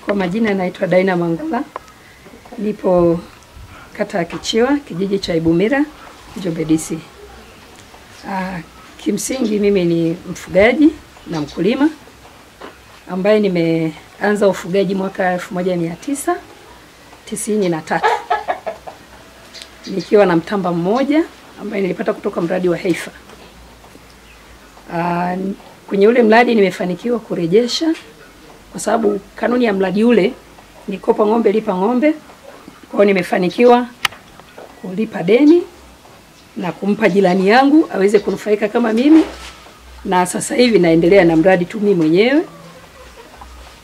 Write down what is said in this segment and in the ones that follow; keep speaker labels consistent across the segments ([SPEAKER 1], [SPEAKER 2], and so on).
[SPEAKER 1] Kwa majina naitwa Daina Mangula. Nipo kata ya Kichiwa, kijiji cha Ibumira, Njombe DC. Kimsingi mimi ni mfugaji na mkulima ambaye nimeanza ufugaji mwaka 1993. Nikiwa na mtamba mmoja ambaye nilipata kutoka mradi wa Heifa. Kwenye ule mradi nimefanikiwa kurejesha, kwa sababu kanuni ya mradi ule ni kopa ng'ombe lipa ng'ombe. Kwa hiyo nimefanikiwa kulipa deni na kumpa jirani yangu aweze kunufaika kama mimi, na sasa hivi naendelea na mradi tu mimi mwenyewe.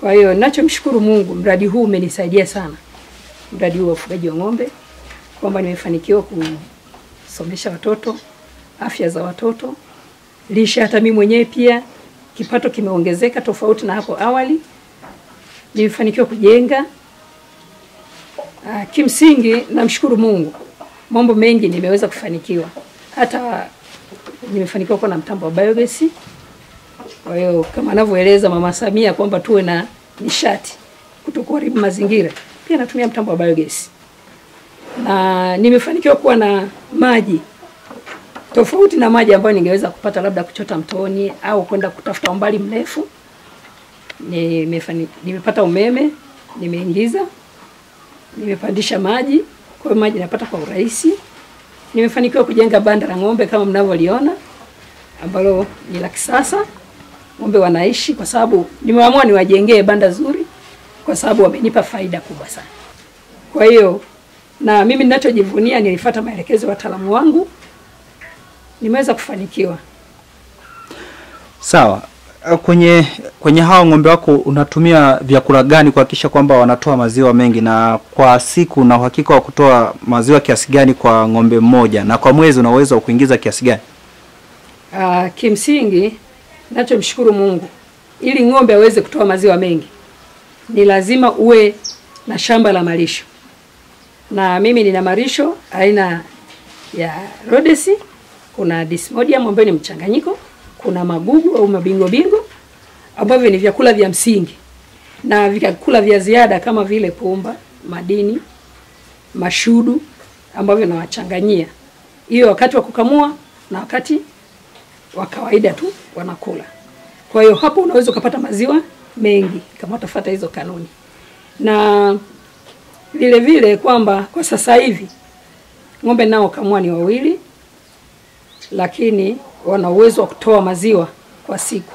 [SPEAKER 1] Kwa hiyo ninachomshukuru Mungu, mradi huu umenisaidia sana. Mradi huu wa ufugaji wa ng'ombe, kwamba nimefanikiwa kusomesha watoto, afya za watoto, lisha hata mimi mwenyewe pia kipato kimeongezeka tofauti na hapo awali. Nimefanikiwa kujenga. Kimsingi namshukuru Mungu. Mambo mengi nimeweza kufanikiwa. Hata nimefanikiwa kuwa na mtambo wa biogas. Kwa hiyo kama anavyoeleza Mama Samia kwamba tuwe na nishati kutokuharibu mazingira, pia natumia mtambo wa biogas. Na nimefanikiwa kuwa na maji tofauti na maji ambayo ningeweza kupata labda kuchota mtoni au kwenda kutafuta umbali mrefu. Nimepata umeme, nimeingiza, nimepandisha maji, kwa hiyo maji napata kwa urahisi. Nimefanikiwa kujenga banda la ng'ombe kama mnavyoliona, ambalo ni la kisasa. Ng'ombe wanaishi kwa sababu nimeamua niwajengee banda zuri, kwa sababu wamenipa faida kubwa sana. Kwa hiyo na mimi ninachojivunia, nilifuata maelekezo ya wataalamu wangu, nimeweza kufanikiwa.
[SPEAKER 2] Sawa. Kwenye hao ng'ombe wako unatumia vyakula gani kuhakikisha kwamba wanatoa maziwa mengi, na kwa siku na uhakika wa kutoa maziwa kiasi gani kwa ng'ombe mmoja, na kwa mwezi una uwezo wa kuingiza kiasi gani?
[SPEAKER 1] Kimsingi ninachomshukuru Mungu, ili ng'ombe aweze kutoa maziwa mengi ni lazima uwe na shamba la malisho. Na mimi nina malisho aina ya Rhodes, kuna Desmodium ambayo ni mchanganyiko, kuna magugu au mabingo bingo ambavyo ni vyakula vya msingi, na vyakula vya ziada kama vile pumba, madini, mashudu ambavyo nawachanganyia. Hiyo wakati wa kukamua na wakati wa kawaida tu wanakula. Kwa hiyo hapo unaweza kupata maziwa mengi kama utafuata hizo kanuni. Na vile vile kwamba kwa sasa hivi ng'ombe nao kamua ni wawili, lakini wana uwezo wa kutoa maziwa kwa siku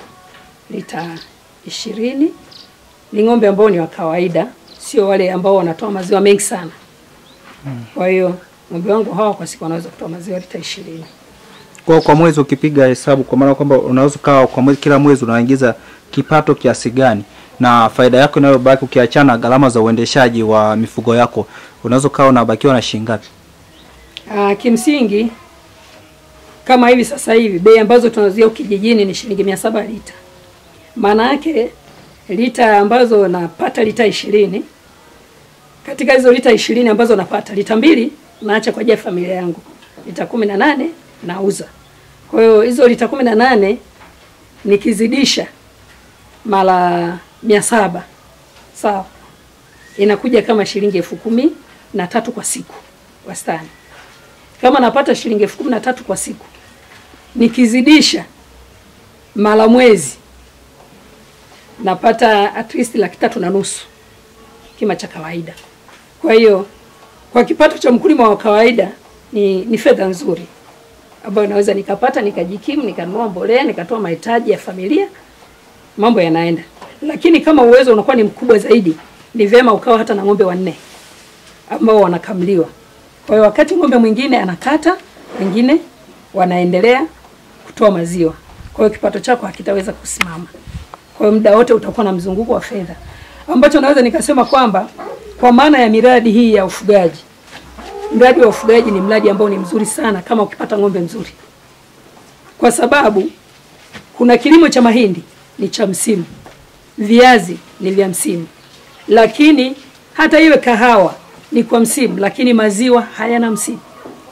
[SPEAKER 1] lita 20. Ni ng'ombe ambao ni wa kawaida, sio wale ambao wanatoa maziwa mengi sana. Kwa hiyo ng'ombe wangu hawa kwa siku wanaweza kutoa maziwa lita 20.
[SPEAKER 2] Kwa mwezi ukipiga hesabu, kwa maana kwamba unaweza kwa mwezi, kila mwezi unaingiza kipato kiasi gani, na faida yako inayobaki ukiachana gharama za uendeshaji wa mifugo yako, unaweza unabakiwa na shilingi ngapi?
[SPEAKER 1] Kimsingi kama hivi sasa hivi bei ambazo tunauzia kijijini ni shilingi 700 lita. Maana yake lita ambazo napata lita 20. Katika hizo lita 20 ambazo napata, lita 2 naacha kwa ajili ya familia yangu. Lita 18 nauza. Kwa hiyo hizo lita 18 nikizidisha mara 700, sawa, inakuja kama shilingi 13,000 kwa siku wastani. Kama napata shilingi 13,000 kwa siku, nikizidisha mara mwezi napata at least 3,500 kima cha kawaida. Kwa hiyo kwa kipato cha mkulima wa kawaida ni fedha nzuri ambayo naweza nikapata, nikajikimu, nikanunua mbolea, nikatoa mahitaji ya familia, mambo yanaenda. Lakini kama uwezo unakuwa ni mkubwa zaidi, ni vyema ukawa hata na ng'ombe 4 ambao wanakamliwa. Kwa hiyo wakati ng'ombe mwingine anakata, wengine wanaendelea kutoa maziwa. Kwa hiyo kipato chako hakitaweza kusimama. Kwa hiyo muda wote utakuwa na mzunguko wa fedha. Ambacho naweza nikasema kwamba kwa maana ya miradi hii ya ufugaji, mradi wa ufugaji ni mradi ambao ni mzuri sana kama ukipata ng'ombe mzuri. Kwa sababu kuna kilimo cha mahindi ni cha msimu, viazi ni vya msimu, lakini hata iwe kahawa ni kwa msimu, lakini maziwa hayana msimu.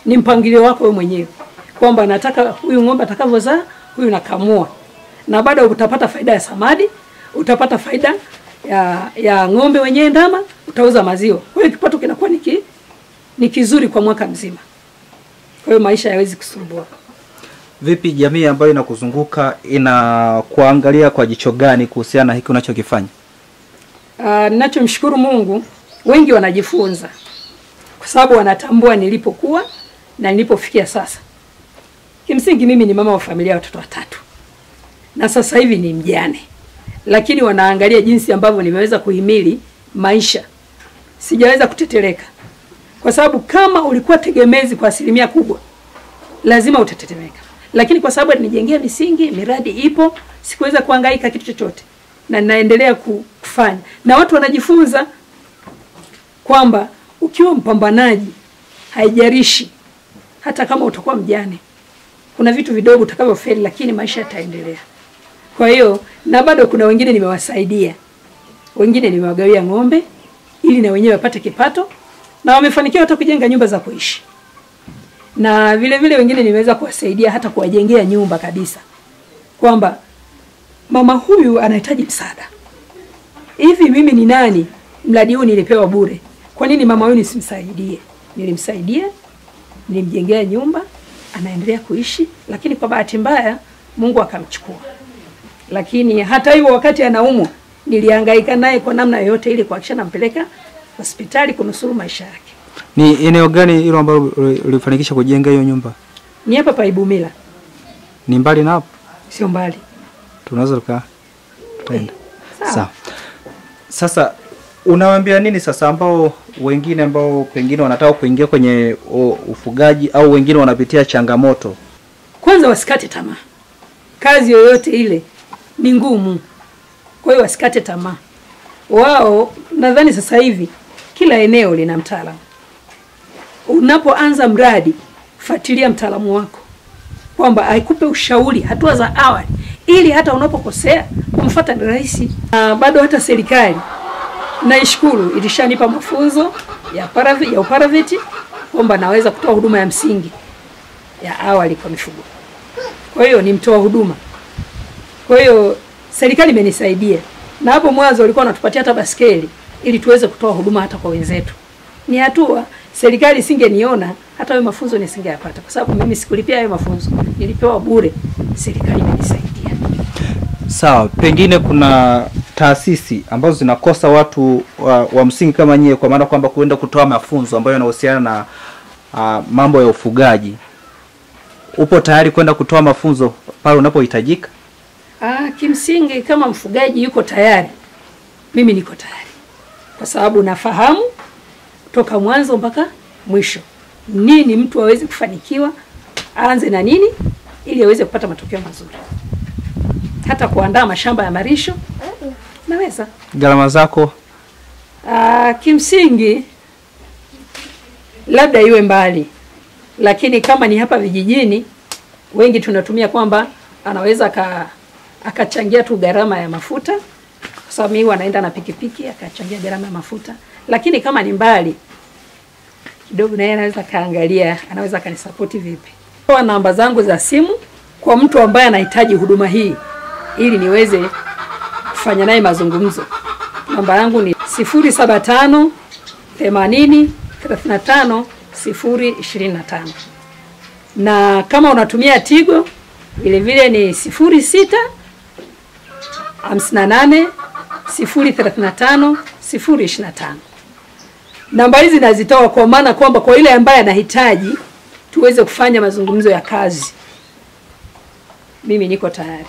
[SPEAKER 1] Ni mpangilio wako wewe mwenyewe kwamba nataka huyu ng'ombe atakavyozaa, huyu nakamua. Na baada utapata faida ya samadi, utapata faida ya ng'ombe wenyewe ndama, utauza maziwa. Kwa hiyo kipato kinakuwa ni kizuri kwa mwaka mzima. Kwa hiyo maisha hayawezi kusumbua.
[SPEAKER 2] Vipi jamii ambayo inakuzunguka inakuangalia kwa jicho gani kuhusiana na hiki unachokifanya?
[SPEAKER 1] Ninachomshukuru Mungu, wengi wanajifunza kwa sababu wanatambua nilipokuwa na nilipofikia sasa. Kimsingi mimi ni mama wa familia watoto 3. Na sasa hivi ni mjane. Lakini wanaangalia jinsi ambavyo nimeweza kuhimili maisha. Sijaweza kuteteleka. Kwa sababu kama ulikuwa tegemezi kwa 1% kubwa, lazima utatetemeka. Lakini kwa sababu nijengea misingi, miradi ipo, sikuweza kuhangaika kitu chochote. Na ninaendelea kufanya. Na watu wanajifunza kwamba ukiwa mpambanaji haijarishi hata kama utakuwa mjane. Kuna vitu vidogo utakavyofeli lakini maisha yataendelea. Kwa hiyo na bado kuna wengine nimewasaidia. Wengine nimewagawia ng'ombe ili na wenyewe wapate kipato na wamefanikiwa hata kujenga nyumba za kuishi. Na vile vile wengine nimeweza kuwasaidia hata kuwajengea nyumba kabisa. Kwamba mama huyu anahitaji msaada. Hivi mimi ni nani? Mradi huu nilipewa bure. Kwa nini mama huyu nisimsaidie? Nilimsaidia, nilimjengea nyumba, anaendelea kuishi, lakini kwa bahati mbaya Mungu akamchukua. Lakini hata hivyo wakati anaumwa nilihangaika naye kwa namna yoyote ili kuhakikisha nampeleka hospitali kunusuru maisha yake.
[SPEAKER 2] Ni eneo gani hilo ambalo ulifanikisha kujenga hiyo nyumba?
[SPEAKER 1] Ni hapa pa Ibumila.
[SPEAKER 2] Ni mbali na hapo?
[SPEAKER 1] Sio mbali.
[SPEAKER 2] Tunaweza tutaenda. Sawa. Sasa unawaambia nini sasa ambao wengine ambao pengine wanataka kuingia kwenye ufugaji au wengine wanapitia changamoto?
[SPEAKER 1] Kwanza wasikate tamaa. Kazi yoyote ile ni ngumu. Kwa hiyo wasikate tamaa. Wao nadhani sasa hivi kila eneo lina mtaalamu. Unapoanza mradi, fuatilia mtaalamu wako. Kwamba aikupe ushauri hatua za awali ili hata unapokosea kumfuata ni rahisi. Bado hata serikali naishukuru ilishanipa mafunzo ya uparaveti kwamba naweza kutoa huduma ya msingi ya awali kwa mifugo. Kwa hiyo ni mtoa huduma. Kwa hiyo serikali imenisaidia. Na hapo mwanzo walikuwa wanatupatia hata baskeli ili tuweze kutoa huduma hata kwa wenzetu. Ni hatua serikali isingeniona hata hayo mafunzo nisingeyapata kwa sababu mimi sikulipia hayo mafunzo. Nilipewa bure. Serikali imenisaidia.
[SPEAKER 2] Sawa, pengine kuna taasisi ambazo zinakosa watu wa msingi kama nyie kwa maana kwamba kuenda kutoa mafunzo ambayo yanahusiana na mambo ya ufugaji. Upo tayari kwenda kutoa mafunzo pale unapohitajika?
[SPEAKER 1] Kimsingi kama mfugaji yuko tayari, mimi niko tayari. Kwa sababu nafahamu toka mwanzo mpaka mwisho nini mtu aweze kufanikiwa, aanze na nini ili aweze kupata matokeo mazuri. Hata kuandaa mashamba ya malisho naweza.
[SPEAKER 2] Gharama zako?
[SPEAKER 1] Kimsingi labda iwe mbali. Lakini kama ni hapa vijijini wengi tunatumia kwamba anaweza akachangia tu gharama ya mafuta kwa sababu mimi anaenda na pikipiki akachangia gharama ya mafuta. Lakini kama ni mbali kidogo naye anaweza kaangalia anaweza kanisupport vipi. Kwa namba zangu za simu kwa mtu ambaye anahitaji huduma hii ili niweze kufanya naye mazungumzo. Namba yangu ni 075 80 35 025. Na kama unatumia Tigo vile vile ni 06 58 035 025. Namba hizi nazitoa kwa maana kwamba kwa ile ambaye anahitaji tuweze kufanya mazungumzo ya kazi. Mimi niko tayari.